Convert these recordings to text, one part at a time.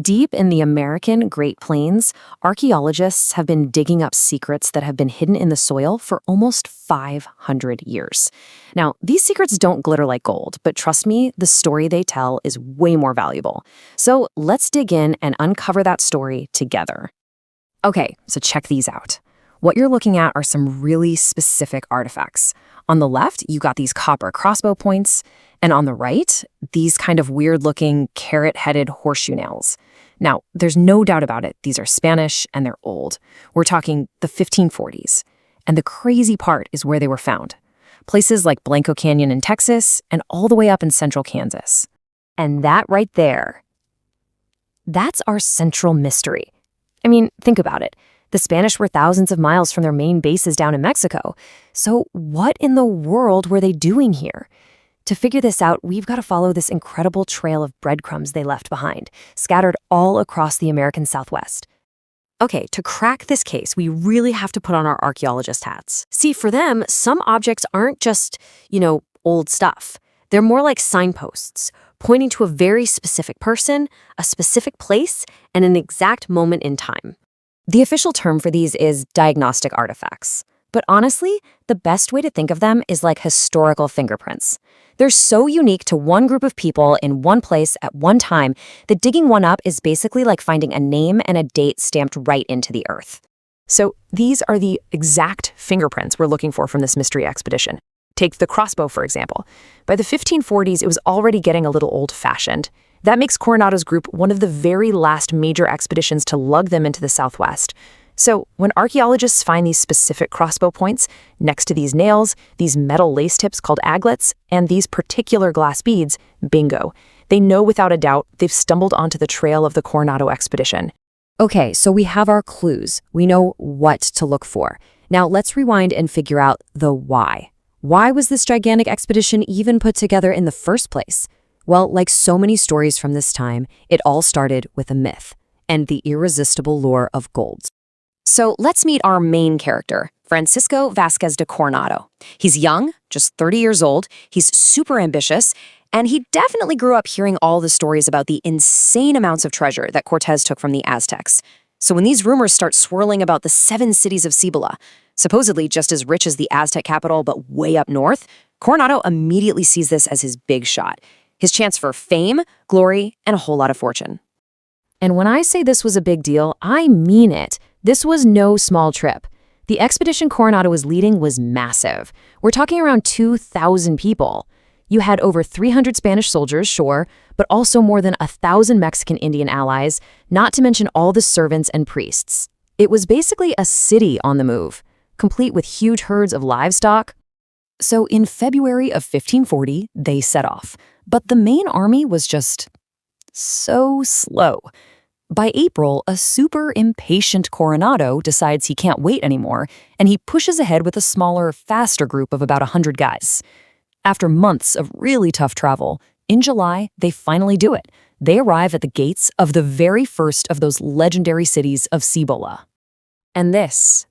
Deep in the American Great Plains, archaeologists have been digging up secrets that have been hidden in the soil for almost 500 years. Now, these secrets don't glitter like gold, but trust me, the story they tell is way more valuable. So let's dig in and uncover that story together. Okay, so check these out. What you're looking at are some really specific artifacts. On the left, you got these copper crossbow points, and on the right, these kind of weird-looking carrot-headed horseshoe nails. Now, there's no doubt about it, these are Spanish and they're old. We're talking the 1540s. And the crazy part is where they were found. Places like Blanco Canyon in Texas and all the way up in central Kansas. And that right there, that's our central mystery. I mean, think about it. The Spanish were thousands of miles from their main bases down in Mexico. So what in the world were they doing here? To figure this out, we've got to follow this incredible trail of breadcrumbs they left behind, scattered all across the American Southwest. Okay, to crack this case, we really have to put on our archaeologist hats. See, for them, some objects aren't just, old stuff. They're more like signposts, pointing to a very specific person, a specific place, and an exact moment in time. The official term for these is diagnostic artifacts. But honestly, the best way to think of them is like historical fingerprints. They're so unique to one group of people in one place at one time that digging one up is basically like finding a name and a date stamped right into the earth. So these are the exact fingerprints we're looking for from this mystery expedition. Take the crossbow, for example. By the 1540s, it was already getting a little old-fashioned. That makes Coronado's group one of the very last major expeditions to lug them into the Southwest. So when archaeologists find these specific crossbow points next to these nails, these metal lace tips called aglets, and these particular glass beads, bingo. They know without a doubt they've stumbled onto the trail of the Coronado Expedition. Okay, so we have our clues. We know what to look for. Now let's rewind and figure out the why. Why was this gigantic expedition even put together in the first place? Well, like so many stories from this time, it all started with a myth and the irresistible lure of gold. So let's meet our main character, Francisco Vázquez de Coronado. He's young, just 30 years old, he's super ambitious, and he definitely grew up hearing all the stories about the insane amounts of treasure that Cortez took from the Aztecs. So when these rumors start swirling about the 7 cities of Cibola, supposedly just as rich as the Aztec capital but way up north, Coronado immediately sees this as his big shot, his chance for fame, glory, and a whole lot of fortune. And when I say this was a big deal, I mean it. This was no small trip. The expedition Coronado was leading was massive. We're talking around 2,000 people. You had over 300 Spanish soldiers, sure, but also more than 1,000 Mexican Indian allies, not to mention all the servants and priests. It was basically a city on the move, complete with huge herds of livestock. So in February of 1540, they set off. But the main army was just so slow. By April, a super impatient Coronado decides he can't wait anymore, and he pushes ahead with a smaller, faster group of about 100 guys. After months of really tough travel, in July, they finally do it. They arrive at the gates of the very first of those legendary cities of Cibola. And this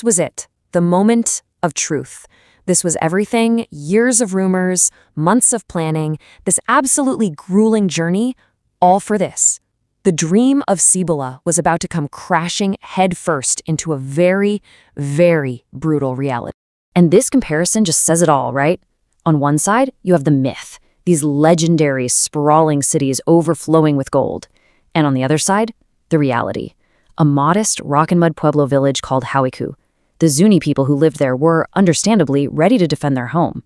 was it, the moment of truth. This was everything, years of rumors, months of planning, this absolutely grueling journey, all for this. The dream of Cibola was about to come crashing headfirst into a very, very brutal reality. And this comparison just says it all, right? On one side, you have the myth, these legendary, sprawling cities overflowing with gold. And on the other side, the reality, a modest rock-and-mud Pueblo village called Hawikuh. The Zuni people who lived there were, understandably, ready to defend their home.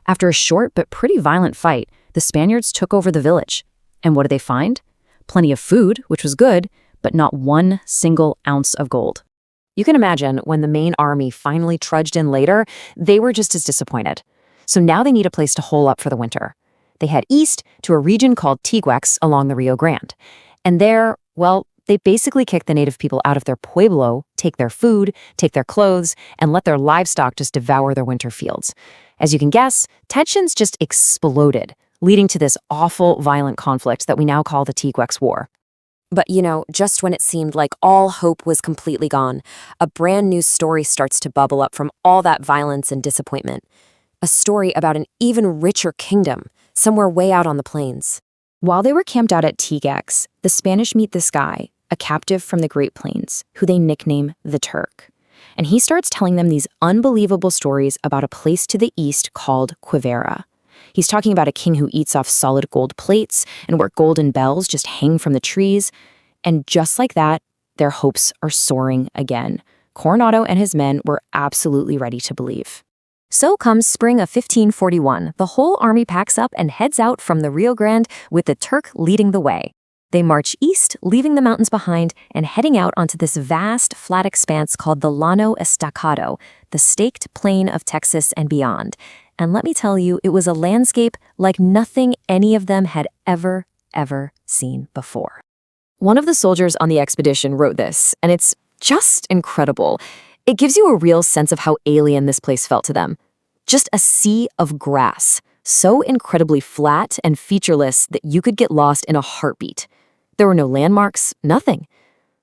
After a short but pretty violent fight, the Spaniards took over the village. And what did they find? Plenty of food, which was good, but not one single ounce of gold. You can imagine when the main army finally trudged in later, they were just as disappointed. So now they need a place to hole up for the winter. They head east to a region called Tiguex along the Rio Grande. And there, well, they basically kick the native people out of their pueblo, take their food, take their clothes, and let their livestock just devour their winter fields. As you can guess, tensions just exploded, leading to this awful, violent conflict that we now call the Tiguex War. But just when it seemed like all hope was completely gone, a brand new story starts to bubble up from all that violence and disappointment. A story about an even richer kingdom, somewhere way out on the plains. While they were camped out at Tiguex, the the Spanish meet this guy, a captive from the Great Plains, who they nickname the Turk. And he starts telling them these unbelievable stories about a place to the east called Quivira. He's talking about a king who eats off solid gold plates and where golden bells just hang from the trees. And just like that, their hopes are soaring again. Coronado and his men were absolutely ready to believe. So comes spring of 1541. The whole army packs up and heads out from the Rio Grande with the Turk leading the way. They march east, leaving the mountains behind and heading out onto this vast, flat expanse called the Llano Estacado, the staked plain of Texas and beyond. And let me tell you, it was a landscape like nothing any of them had ever seen before. One of the soldiers on the expedition wrote this, and it's just incredible. It gives you a real sense of how alien this place felt to them. Just a sea of grass, so incredibly flat and featureless that you could get lost in a heartbeat. There were no landmarks, nothing.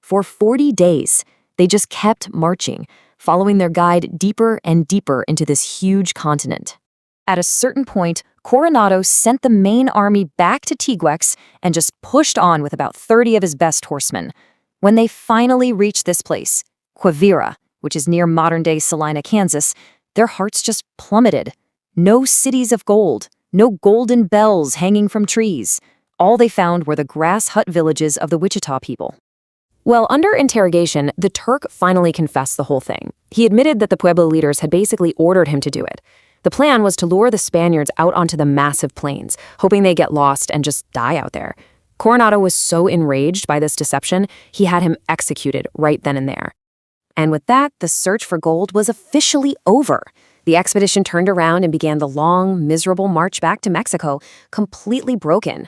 For 40 days, they just kept marching, following their guide deeper and deeper into this huge continent. At a certain point, Coronado sent the main army back to Tiguex and just pushed on with about 30 of his best horsemen. When they finally reached this place, Quivira, which is near modern-day Salina, Kansas, their hearts just plummeted. No cities of gold, no golden bells hanging from trees. All they found were the grass hut villages of the Wichita people. Well, under interrogation, the Turk finally confessed the whole thing. He admitted that the Pueblo leaders had basically ordered him to do it. The plan was to lure the Spaniards out onto the massive plains, hoping they get lost and just die out there. Coronado was so enraged by this deception, he had him executed right then and there. And with that, the search for gold was officially over. The expedition turned around and began the long, miserable march back to Mexico, completely broken.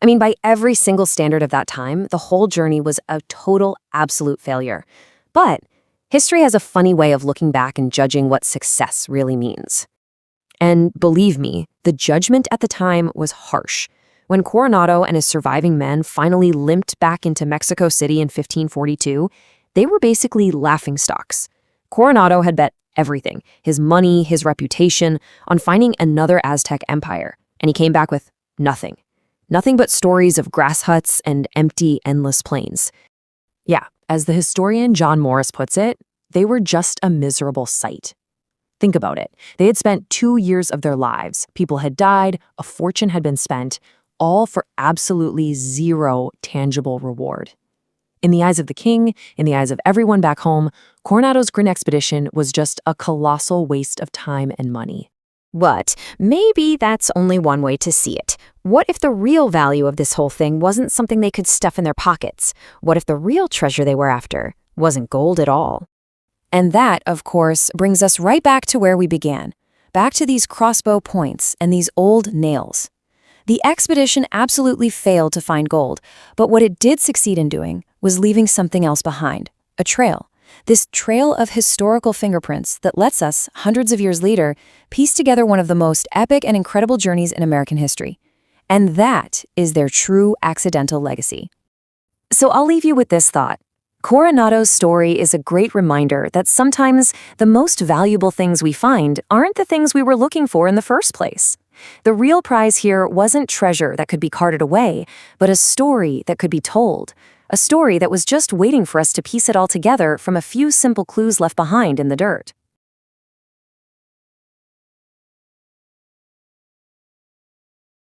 I mean, by every single standard of that time, the whole journey was a total, absolute failure. But history has a funny way of looking back and judging what success really means. And believe me, the judgment at the time was harsh. When Coronado and his surviving men finally limped back into Mexico City in 1542, they were basically laughingstocks. Coronado had bet everything, his money, his reputation, on finding another Aztec empire, and he came back with nothing. Nothing but stories of grass huts and empty, endless plains. Yeah, as the historian John Morris puts it, they were just a miserable sight. Think about it. They had spent 2 years of their lives. People had died, a fortune had been spent, all for absolutely zero tangible reward. In the eyes of the king, in the eyes of everyone back home, Coronado's Grand Expedition was just a colossal waste of time and money. But maybe that's only one way to see it. What if the real value of this whole thing wasn't something they could stuff in their pockets? What if the real treasure they were after wasn't gold at all? And that, of course, brings us right back to where we began, back to these crossbow points and these old nails. The expedition absolutely failed to find gold, but what it did succeed in doing was leaving something else behind, a trail. This trail of historical fingerprints that lets us, hundreds of years later, piece together one of the most epic and incredible journeys in American history. And that is their true accidental legacy. So I'll leave you with this thought. Coronado's story is a great reminder that sometimes the most valuable things we find aren't the things we were looking for in the first place. The real prize here wasn't treasure that could be carted away, but a story that could be told. A story that was just waiting for us to piece it all together from a few simple clues left behind in the dirt.